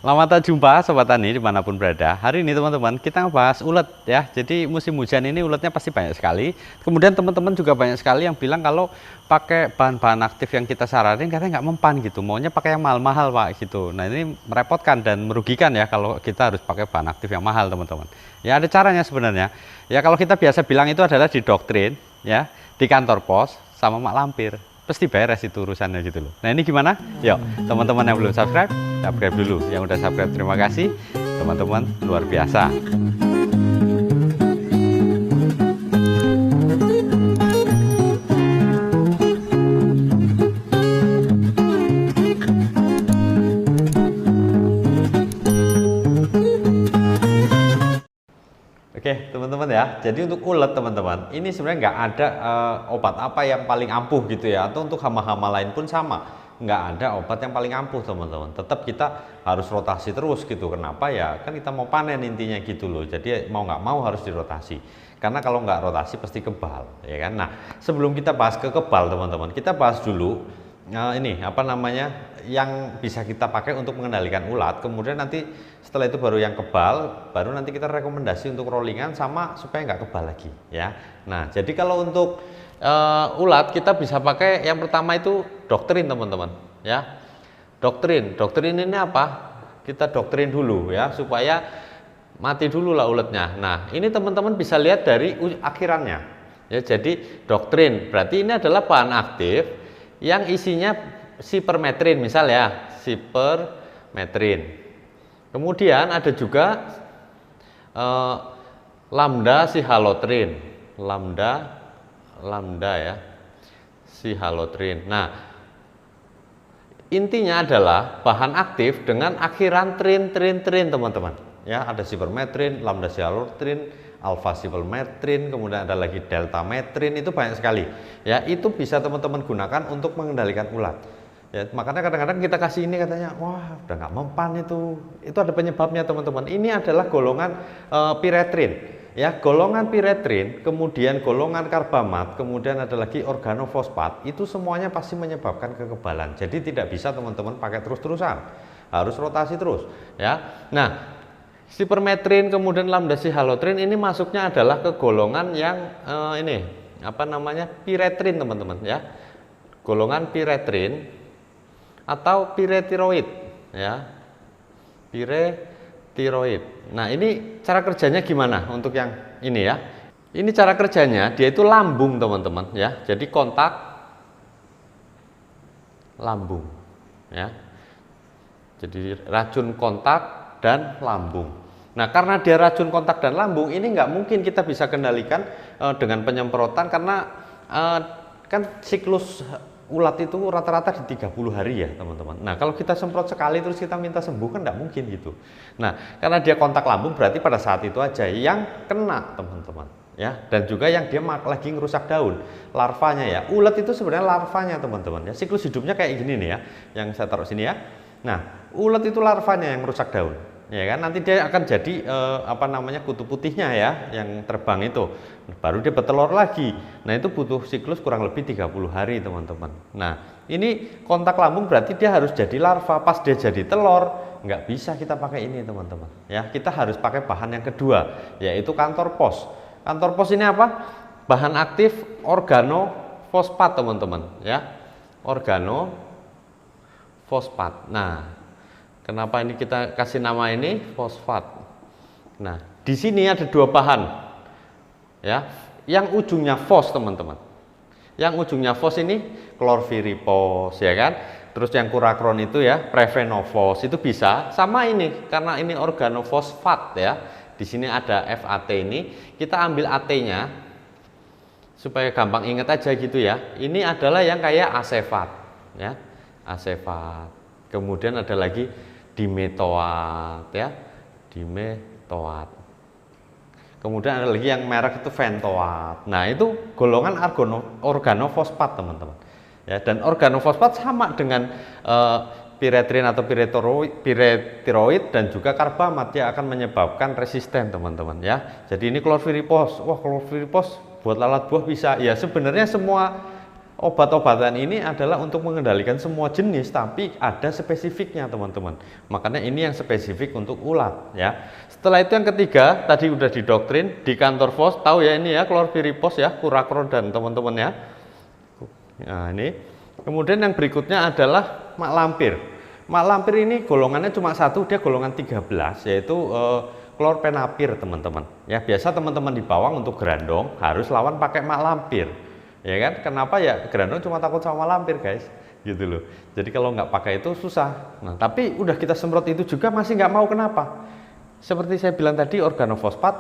Selamat jumpa Sobat Tani dimanapun berada. Hari ini teman-teman kita ngebahas ulet ya. Jadi musim hujan ini uletnya pasti banyak sekali. Kemudian teman-teman juga banyak sekali yang bilang kalau pakai bahan-bahan aktif yang kita saranin katanya nggak mempan gitu. Maunya pakai yang mahal-mahal Pak gitu. Nah ini merepotkan dan merugikan ya kalau kita harus pakai bahan aktif yang mahal teman-teman. Ya ada caranya sebenarnya. Ya kalau kita biasa bilang itu adalah di doktrin ya, di kantor pos sama mak lampir. Pasti beres itu urusannya gitu loh. Nah ini gimana? Yuk teman-teman yang belum subscribe, subscribe dulu. Yang udah subscribe terima kasih. Teman-teman luar biasa. Oke teman-teman ya, jadi untuk ulet teman-teman, ini sebenarnya nggak ada obat apa yang paling ampuh gitu ya, atau untuk hama-hama lain pun sama, nggak ada obat yang paling ampuh teman-teman. Tetap kita harus rotasi terus gitu. Kenapa ya? Kan kita mau panen intinya gitu loh. Jadi mau nggak mau harus dirotasi. Karena kalau nggak rotasi pasti kebal, ya kan? Nah sebelum kita bahas ke kebal teman-teman, kita bahas dulu ini apa namanya yang bisa kita pakai untuk mengendalikan ulat. Kemudian nanti setelah itu baru yang kebal, baru nanti kita rekomendasi untuk rollingan sama supaya nggak kebal lagi ya. Nah jadi kalau untuk ulat kita bisa pakai yang pertama itu doktrin teman-teman ya. Doktrin ini apa? Kita doktrin dulu ya supaya mati dulu lah uletnya. Nah ini teman-teman bisa lihat dari akhirannya ya. Jadi doktrin berarti ini adalah bahan aktif yang isinya sipermetrin misal ya, sipermetrin. Kemudian ada juga lambda sihalotrin, lambda ya, sihalotrin. Nah, intinya adalah bahan aktif dengan akhiran trin teman-teman. Ya, ada sipermetrin, lambda sihalotrin, alfa sipermetrin, kemudian ada lagi delta metrin, itu banyak sekali. Ya, itu bisa teman-teman gunakan untuk mengendalikan ulat. Ya, makanya kadang-kadang kita kasih ini katanya, wah udah nggak mempan itu ada penyebabnya teman-teman. Ini adalah golongan piretrin, ya golongan piretrin, kemudian golongan karbamat, kemudian ada lagi organofosfat, itu semuanya pasti menyebabkan kekebalan. Jadi tidak bisa teman-teman pakai terus-terusan, harus rotasi terus, ya. Nah, sipermetrin kemudian lambda sihalotrin ini masuknya adalah ke golongan yang ini apa namanya piretrin teman-teman ya, golongan piretrin atau piretiroid ya, piretiroid. Nah ini cara kerjanya gimana untuk yang ini ya, ini cara kerjanya dia itu lambung teman-teman ya, jadi kontak lambung ya, jadi racun kontak dan lambung. Nah karena dia racun kontak dan lambung ini nggak mungkin kita bisa kendalikan dengan penyemprotan karena kan siklus ulat itu rata-rata di 30 hari ya teman-teman. Nah kalau kita semprot sekali terus kita minta sembuh kan nggak mungkin gitu. Nah karena dia kontak lambung berarti pada saat itu aja yang kena teman-teman ya, dan juga yang dia lagi ngerusak daun larvanya ya. Ulat itu sebenarnya larvanya teman-teman ya, siklus hidupnya kayak gini nih ya, yang saya taruh sini ya. Nah ulat itu larvanya yang merusak daun ya kan, nanti dia akan jadi apa namanya kutu putihnya ya yang terbang itu, baru dia bertelur lagi. Nah itu butuh siklus kurang lebih 30 hari teman-teman. Nah ini kontak lambung berarti dia harus jadi larva, pas dia jadi telur nggak bisa kita pakai ini teman-teman ya, kita harus pakai bahan yang kedua yaitu kantor pos. Kantor pos ini apa? Bahan aktif organofosfat teman-teman ya, organofosfat. Nah kenapa ini kita kasih nama ini fosfat? Nah, di sini ada dua bahan, ya, yang ujungnya fos teman-teman. Yang ujungnya fos ini klorviripos, ya kan? Terus yang kurakron itu ya prevenofos itu bisa. Sama ini karena ini organofosfat ya. Di sini ada FAT ini, kita ambil AT-nya supaya gampang ingat aja gitu ya. Ini adalah yang kayak asefat, ya, asefat. Kemudian ada lagi dimetoat ya, dimetoat. Kemudian ada lagi yang merek itu ventoat. Nah itu golongan organofosfat teman-teman ya, dan organofosfat sama dengan piretrin atau piretiroid dan juga karbamat ya, akan menyebabkan resisten teman-teman ya. Jadi ini klorviripos, wah klorviripos buat lalat buah bisa ya, sebenarnya semua obat-obatan ini adalah untuk mengendalikan semua jenis, tapi ada spesifiknya teman-teman. Makanya ini yang spesifik untuk ulat ya. Setelah itu yang ketiga, tadi udah didoktrin di kantor pos, tahu ya ini ya klorpiripos ya, kurakron dan teman-teman ya. Nah ini. Kemudian yang berikutnya adalah mak lampir. Mak lampir ini golongannya cuma satu, dia golongan 13, yaitu klorpenapir teman-teman. Ya biasa teman-teman di bawang untuk gerandong harus lawan pakai mak lampir. Ya kan, kenapa ya, gerandong cuma takut sama lampir guys, gitu loh. Jadi kalau nggak pakai itu susah. Nah tapi udah kita semprot itu juga masih nggak mau, kenapa? Seperti saya bilang tadi, organofosfat,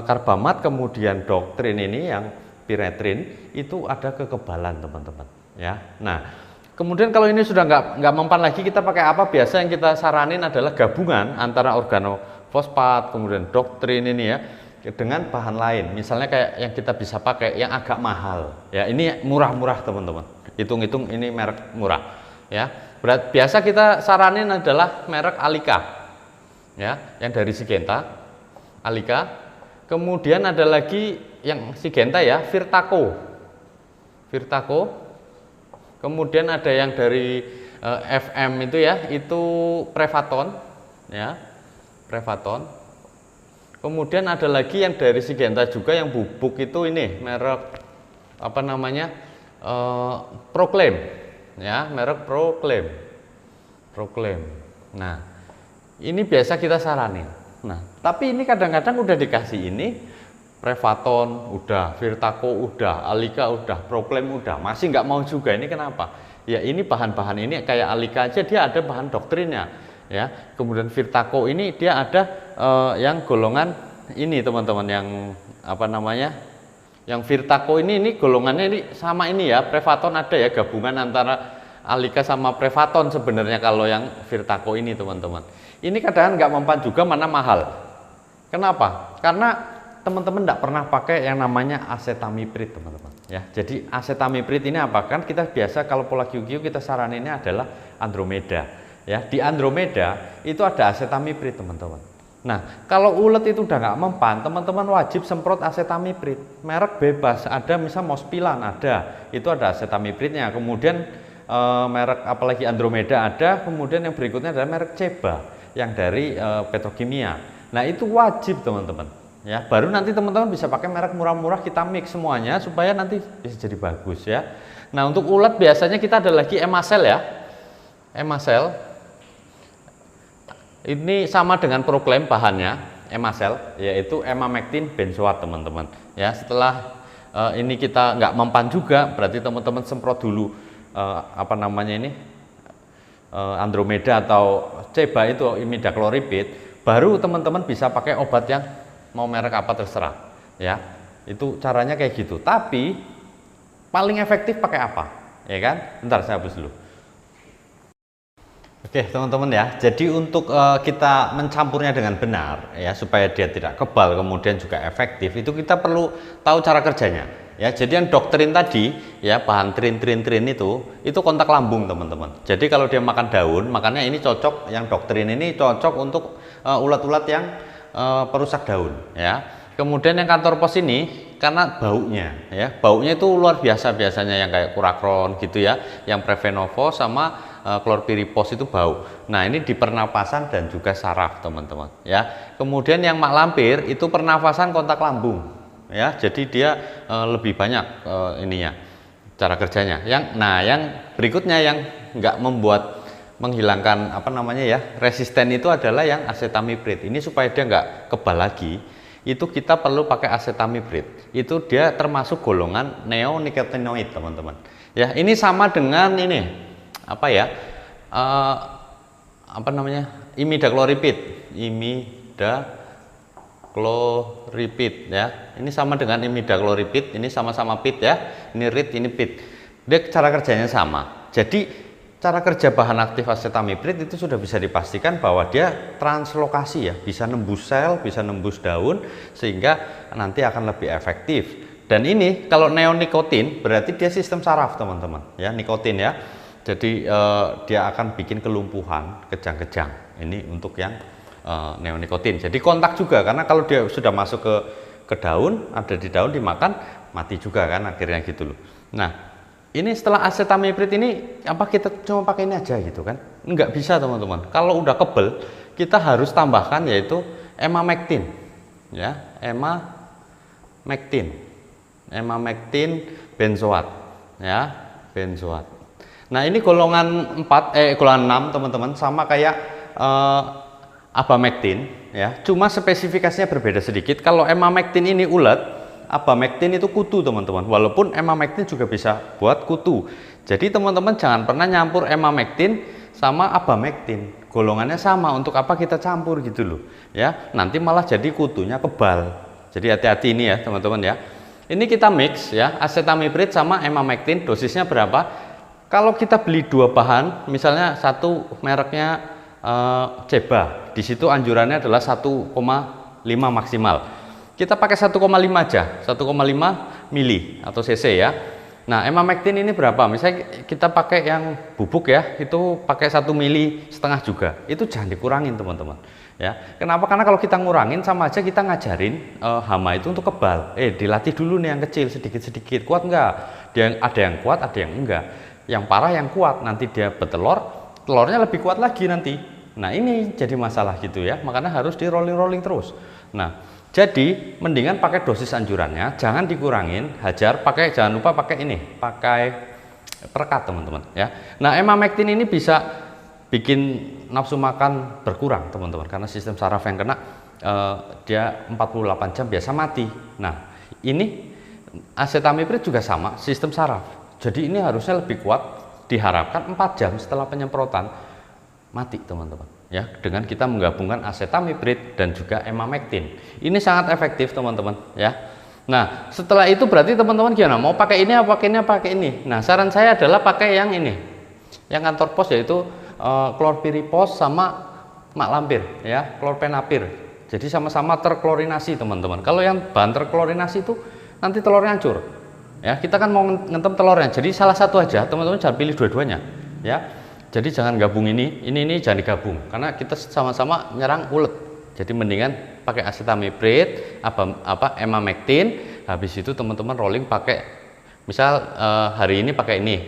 karbamat, kemudian doktrin ini yang piretrin itu ada kekebalan teman-teman ya. Nah kemudian kalau ini sudah nggak mempan lagi, kita pakai apa? Biasa yang kita saranin adalah gabungan antara organofosfat kemudian doktrin ini ya dengan bahan lain, misalnya kayak yang kita bisa pakai yang agak mahal ya. Ini murah-murah teman-teman, hitung-hitung ini merek murah ya. Biasa kita saranin adalah merek Alika ya, yang dari Syngenta, Alika. Kemudian ada lagi yang Syngenta ya, Virtaco. Kemudian ada yang dari FM itu ya, itu Prevaton ya, Prevaton. Kemudian ada lagi yang dari Syngenta juga yang bubuk itu, ini merek apa namanya, Proclaim ya, merek Proclaim. Nah ini biasa kita saranin. Nah tapi ini kadang-kadang udah dikasih ini Prevaton udah, Virtaco udah, Alika udah, Proclaim udah, masih nggak mau juga. Ini kenapa? Ya ini bahan-bahan ini kayak Alika aja dia ada bahan doktrinnya ya. Kemudian Virtaco ini dia ada yang golongan ini teman-teman, yang apa namanya, yang Virtaco ini golongannya ini sama ini ya, Prevaton ada ya, gabungan antara Alika sama Prevaton sebenarnya kalau yang Virtaco ini teman-teman. Ini kadang nggak mempan juga, mana mahal. Kenapa? Karena teman-teman tidak pernah pakai yang namanya acetamiprid teman-teman ya. Jadi acetamiprid ini apa? Kan kita biasa kalau pola QQ kita saraninnya adalah Andromeda ya. Di Andromeda itu ada acetamiprid teman-teman. Nah kalau ulet itu udah nggak mempan, teman-teman wajib semprot acetamiprid. Merek bebas ada, misal Mospilan ada, itu ada acetamipridnya. Kemudian merek apalagi Andromeda ada. Kemudian yang berikutnya adalah merek Ceba yang dari petrokimia. Nah itu wajib teman-teman ya. Baru nanti teman-teman bisa pakai merek murah-murah, kita mix semuanya supaya nanti bisa jadi bagus ya. Nah untuk ulet biasanya kita ada lagi Emacel ya, Emacel. Ini sama dengan Proclaim bahannya, Emacel, yaitu emamectin benzoat teman-teman ya. Setelah ini kita nggak mempan juga, berarti teman-teman semprot dulu apa namanya ini, Andromeda atau Ceba itu imidacloripid, baru teman-teman bisa pakai obat yang mau merek apa terserah ya. Itu caranya kayak gitu. Tapi paling efektif pakai apa ya kan? Bentar saya hapus dulu. Oke teman-teman ya, jadi untuk kita mencampurnya dengan benar ya, supaya dia tidak kebal kemudian juga efektif, itu kita perlu tahu cara kerjanya ya. Jadi yang doktrin tadi ya, bahan trin itu kontak lambung teman-teman. Jadi kalau dia makan daun, makanya ini cocok, yang doktrin ini cocok untuk ulat-ulat yang perusak daun ya. Kemudian yang kantor pos ini karena baunya ya, baunya itu luar biasa biasanya, yang kayak kurakron gitu ya, yang Prevenovo sama klorpiripos itu bau. Nah ini di pernapasan dan juga saraf teman-teman ya. Kemudian yang mak lampir itu pernafasan kontak lambung ya, jadi dia lebih banyak ininya cara kerjanya. Yang berikutnya yang nggak membuat menghilangkan apa namanya ya, resisten itu adalah yang acetamiprid. Ini supaya dia nggak kebal lagi, itu kita perlu pakai acetamiprid. Itu dia termasuk golongan neonicotinoid teman-teman ya. Ini sama dengan ini apa ya, apa namanya, imidacloripid ya. Ini sama dengan imidacloripid, ini sama-sama pid ya, ini rit, ini pid. Dia cara kerjanya sama. Jadi cara kerja bahan aktif acetamiprid itu sudah bisa dipastikan bahwa dia translokasi ya, bisa nembus sel, bisa nembus daun, sehingga nanti akan lebih efektif. Dan ini kalau neonikotin berarti dia sistem saraf teman-teman ya, nikotin ya. Jadi dia akan bikin kelumpuhan, kejang-kejang. Ini untuk yang neonikotin. Jadi kontak juga, karena kalau dia sudah masuk ke daun, ada di daun dimakan, mati juga kan akhirnya gitu loh. Nah ini setelah acetamiprid ini apa kita cuma pakai ini aja gitu kan? Nggak bisa teman-teman. Kalau udah kebel, kita harus tambahkan yaitu emamectin, ya, emamectin benzoat, ya, benzoat. Nah ini golongan 6 teman-teman, sama kayak abamectin, ya. Cuma spesifikasinya berbeda sedikit. Kalau emamectin ini ulet, abamectin itu kutu teman-teman, walaupun emamectin juga bisa buat kutu. Jadi teman-teman jangan pernah nyampur emamectin sama abamectin, golongannya sama, untuk apa kita campur gitu loh ya, nanti malah jadi kutunya kebal. Jadi hati-hati ini ya teman-teman ya. Ini kita mix ya, acetamiprid sama emamectin, dosisnya berapa. Kalau kita beli 2 bahan, misalnya satu mereknya Ceba, di situ anjurannya adalah 1,5 maksimal. Kita pakai 1,5 aja, 1,5 mili atau cc ya. Nah emamectin ini berapa? Misalnya kita pakai yang bubuk ya, itu pakai 1,5 mili juga. Itu jangan dikurangin teman-teman. Ya, kenapa? Karena kalau kita ngurangin sama aja kita ngajarin hama itu untuk kebal. Dilatih dulu nih yang kecil sedikit-sedikit. Kuat enggak? Ada yang kuat, ada yang enggak. Yang parah yang kuat, nanti dia bertelur, telurnya lebih kuat lagi nanti. Nah ini jadi masalah gitu ya. Makanya harus di rolling terus. Nah jadi mendingan pakai dosis anjurannya, jangan dikurangin, hajar, jangan lupa pakai ini, pakai perekat teman-teman ya. Nah emamectin ini bisa bikin nafsu makan berkurang teman-teman, karena sistem saraf yang kena dia 48 jam biasa mati. Nah ini acetamiprid juga sama sistem saraf, jadi ini harusnya lebih kuat, diharapkan 4 jam setelah penyemprotan mati teman-teman ya, dengan kita menggabungkan acetamiprid dan juga emamectin. Ini sangat efektif teman-teman ya. Nah setelah itu berarti teman-teman gimana, mau pakai ini apa pakai ini. Nah saran saya adalah pakai yang ini, yang kantor pos, yaitu klorpirifos sama maklampir ya, klorpenapir. Jadi sama-sama terklorinasi teman-teman. Kalau yang bahan terklorinasi itu nanti telurnya hancur ya, kita kan mau ngentem telurnya, jadi salah satu aja teman-teman, jangan pilih dua-duanya ya. Jadi jangan gabung ini jangan digabung, karena kita sama-sama nyerang ulet. Jadi mendingan pakai acetamiprid, emamectin, habis itu teman-teman rolling pakai, misal hari ini pakai ini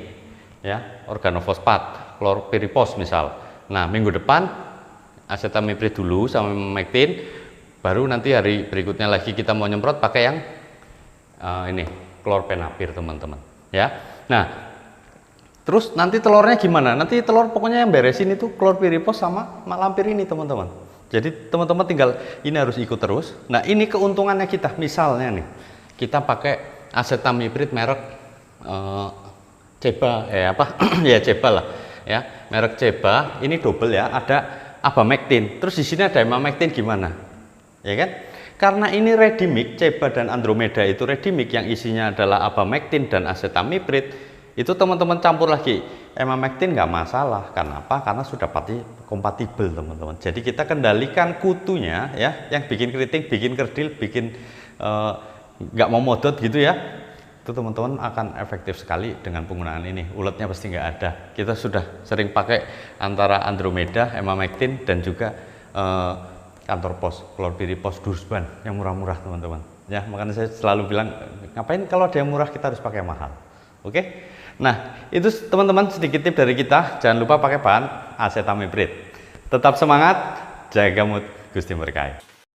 ya, organofosfat, klorpirifos misal. Nah minggu depan acetamiprid dulu sama emamectin, baru nanti hari berikutnya lagi kita mau nyemprot pakai yang ini klorpenapir teman-teman ya. Nah terus nanti telurnya gimana? Nanti telur pokoknya yang beresin itu klorpirifos sama maklampir ini teman-teman. Jadi teman-teman tinggal ini harus ikut terus. Nah ini keuntungannya kita, misalnya nih kita pakai acetamiprid merek Ceba ya Ceba lah ya, merek Ceba ini double ya, ada abamectin. Terus di sini ada emamectin, gimana? Ya kan? Karena ini ready mix, Ceba dan Andromeda itu ready mix yang isinya adalah abamectin dan acetamiprid. Itu teman-teman campur lagi emamectin nggak masalah. Kenapa? Karena sudah pasti kompatibel teman-teman. Jadi kita kendalikan kutunya ya, yang bikin keriting, bikin kerdil, bikin nggak mau modot gitu ya. Itu teman-teman akan efektif sekali dengan penggunaan ini. Uletnya pasti nggak ada. Kita sudah sering pakai antara Andromeda, emamectin, dan juga kantor pos, klorpirifos, Dursban yang murah-murah teman-teman. Ya makanya saya selalu bilang, ngapain kalau ada yang murah kita harus pakai yang mahal. Oke? Nah, itu teman-teman sedikit tip dari kita. Jangan lupa pakai bahan acetamiprid. Tetap semangat, jaga mood, Gusti berkahi.